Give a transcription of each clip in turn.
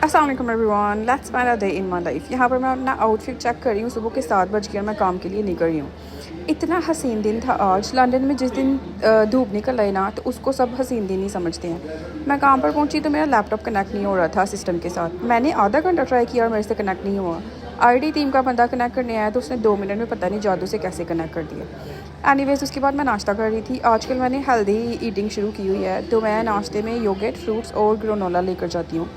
अस्सलाम वालेकुम everyone, let's find a day in my life. यहाँ पर मैं अपना आउटफिट चेक कर रही हूँ। सुबह के 7 बज गए, मैं काम के लिए निकल रही हूँ। इतना हसीन दिन था आज। लंदन में जिस दिन धूप निकल आई ना, तो उसको सब हसीन दिन ही समझते हैं। मैं काम पर पहुँची तो मेरा लैपटॉप कनेक्ट नहीं हो रहा था सिस्टम के साथ। मैंने आधा घंटा ट्राई किया और मेरे से कनेक्ट नहीं हुआ। आईटी टीम का बंदा कनेक्ट करने आया तो उसने 2 मिनट में पता नहीं जादू से कैसे कनेक्ट कर दिया। एनीवेज, उसके बाद मैं नाश्ता कर रही थी। आजकल मैंने हेल्दी ईटिंग शुरू की हुई है, तो मैं नाश्ते में योगर्ट, फ्रूट्स और ग्रेनोला लेकर जाती हूँ।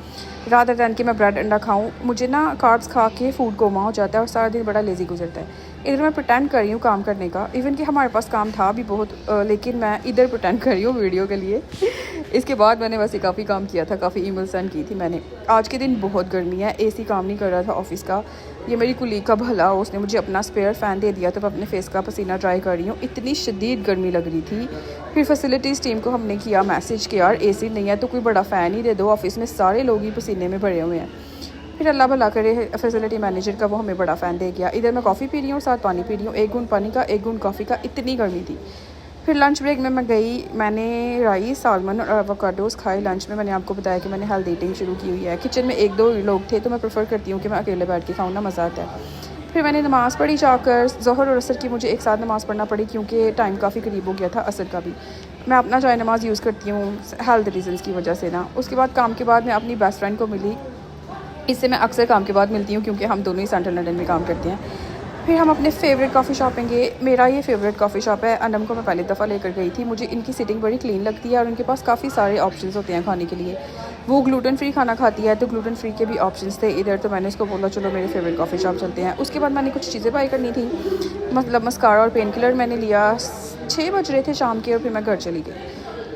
रादर दैन कि मैं ब्रेड अंडा खाऊं। मुझे ना कार्ब्स खा के फूड कोमा हो जाता है और सारा दिन बड़ा लेज़ी गुजरता है। इधर मैं प्रटेंड कर रही हूँ काम करने का, इवन कि हमारे पास काम था भी बहुत, लेकिन मैं इधर प्रटेंड कर रही हूँ वीडियो के लिए। इसके बाद मैंने वैसे काफ़ी काम किया था, काफ़ी ईमेल सेंड की थी मैंने। आज के दिन बहुत गर्मी है, एसी काम नहीं कर रहा था ऑफिस का। ये मेरी कुलीग का भला, उसने मुझे अपना स्पेयर फ़ैन दे दिया, तो मैं अपने फेस का पसीना ड्राई कर रही हूँ। इतनी शदीद गर्मी लग रही थी। फिर फैसिलिटीज़ टीम को हमने किया मैसेज कि यार एसी नहीं है तो कोई बड़ा फ़ैन ही दे दो, ऑफिस में सारे लोग ही पसीने में भरे हुए हैं। फिर अल्लाह भला करे, फैसिलिटी मैनेजर का वो हमें बड़ा फ़ैन दे गया। इधर मैं कॉफ़ी पी रही हूँ और साथ पानी पी रही हूँ, 1 घूंट पानी का 1 घूंट कॉफ़ी का, इतनी गर्मी थी। फिर लंच ब्रेक में मैं गई, मैंने राइस, सालमन और एवोकाडोस खाए। लंच में मैंने आपको बताया कि मैंने हेल्दी ईटिंग शुरू की हुई है। किचन में 1-2 लोग थे तो मैं प्रेफर करती हूँ कि मैं अकेले बैठ के खाऊँ ना, मज़ा आता है। फिर मैंने नमाज़ पढ़ी जाकर। ज़ोहर और असर की मुझे एक साथ नमाज़ पढ़ना पड़ी क्योंकि टाइम काफ़ी करीब हो गया था असर का भी। मैं अपना जाए नमाज़ यूज़ करती हूँ हेल्थ रीजंस की वजह से ना। उसके बाद काम के बाद मैं अपनी बेस्ट फ्रेंड को मिली। इससे मैं अक्सर काम के बाद मिलती हूँ क्योंकि हम दोनों ही सेंट्रल लंदन में काम करते हैं। फिर हम अपने फेवरेट कॉफ़ी शॉप पे गए। मेरा ये फेवरेट कॉफ़ी शॉप है, अनम को मैं पहली दफ़ा लेकर गई थी। मुझे इनकी सीटिंग बड़ी क्लीन लगती है और उनके पास काफ़ी सारे ऑप्शंस होते हैं खाने के लिए। वो ग्लूटेन फ्री खाना खाती है तो ग्लूटेन फ्री के भी ऑप्शंस थे इधर। तो मैंने उसको बोला चलो मेरे फेवरेट कॉफ़ी शॉप चलते हैं। उसके बाद मैंने कुछ चीज़ें बाई करनी थी, मतलब मस्कारा और पेन किलर मैंने लिया। 6 बज रहे थे शाम के और फिर मैं घर चली गई।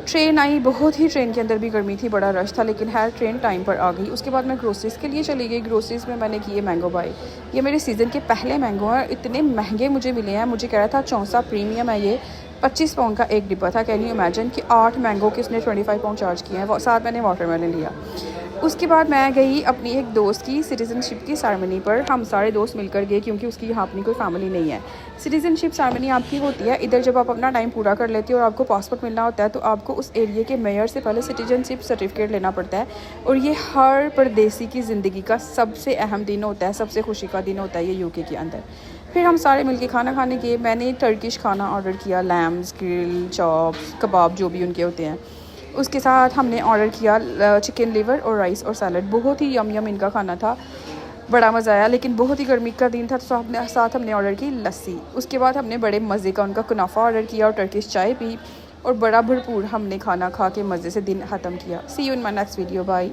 ट्रेन आई, बहुत ही ट्रेन के अंदर भी गर्मी थी, बड़ा रश था, लेकिन हर ट्रेन टाइम पर आ गई। उसके बाद मैं ग्रोसरीज़ के लिए चली गई। ग्रोसरीज़ में मैंने किए मैंगो बाई। ये मेरे सीज़न के पहले मैंगो हैं, इतने महंगे मुझे मिले हैं। मुझे कह रहा था चौंसा प्रीमियम है, ये 25 पाउंड का एक डिब्बा था। कैन यू इमेजिन कि 8 मैंगो के उसने 25 पाउंड चार्ज किए हैं। साथ मैंने वाटरमेलन लिया। उसके बाद मैं गई अपनी एक दोस्त की सिटीज़नशिप की सेरेमनी पर। हम सारे दोस्त मिलकर गए क्योंकि उसकी यहाँ अपनी कोई फैमिली नहीं है। सिटीज़नशिप सेरेमनी आपकी होती है इधर, जब आप अपना टाइम पूरा कर लेते हो और आपको पासपोर्ट मिलना होता है तो आपको उस एरिया के मेयर से पहले सिटीज़नशिप सर्टिफिकेट लेना पड़ता है। और ये हर परदेसी की ज़िंदगी का सबसे अहम दिन होता है, सबसे खुशी का दिन होता है ये यूके के अंदर। फिर हम सारे मिलके खाना खाने गए। मैंने टर्किश खाना ऑर्डर किया, लैम्स, ग्रिल, चॉप्स, कबाब जो भी उनके होते हैं। उसके साथ हमने ऑर्डर किया चिकन लिवर और राइस और सैलड। बहुत ही यम इनका खाना था, बड़ा मज़ा आया। लेकिन बहुत ही गर्मी का दिन था तो साथ हमने ऑर्डर की लस्सी। उसके बाद हमने बड़े मज़े का उनका कुनाफा ऑर्डर किया और टर्किश चाय पी और बड़ा भरपूर हमने खाना खा के मज़े से दिन ख़त्म किया। See you in my next video, bye.